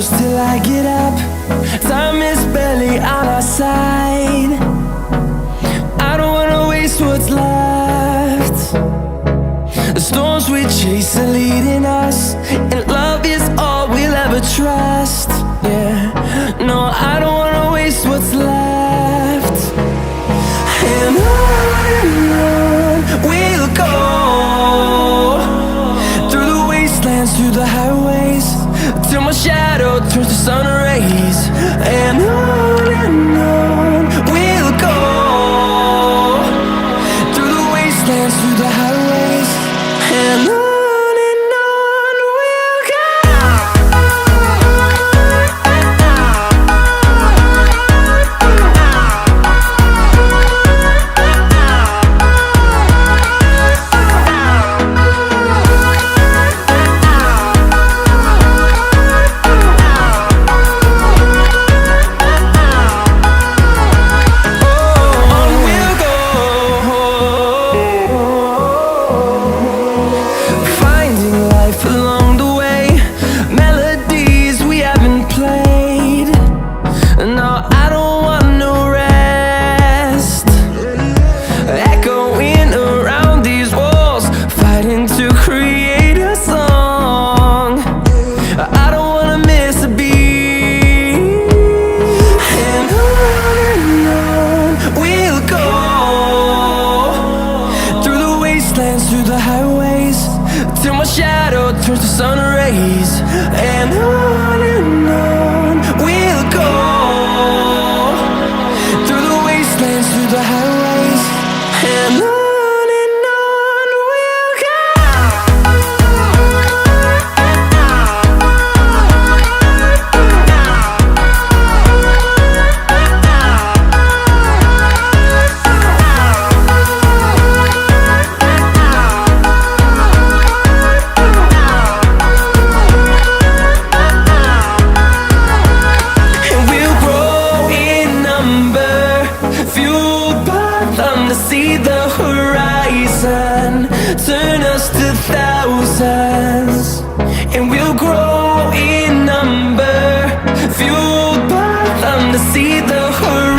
close till I get up. Time is barely on our side. I don't wanna waste what's left. The storms we chase are leading us, and love is all we'll ever trust. Yeah, no, I don't wanna waste what's left. And on we'll go, through the wastelands, through the highways, till my shadow turns to sun rays. And on we'll go, through the wastelands, through the highways, and on we'll go. Through the highways, till my shadow turns to sun rays. And on we'll go, through the wastelands, through the highways, and on we'll go. See the horizon turn us to thousands, and we'll grow in number, fueled by them to see the horizon.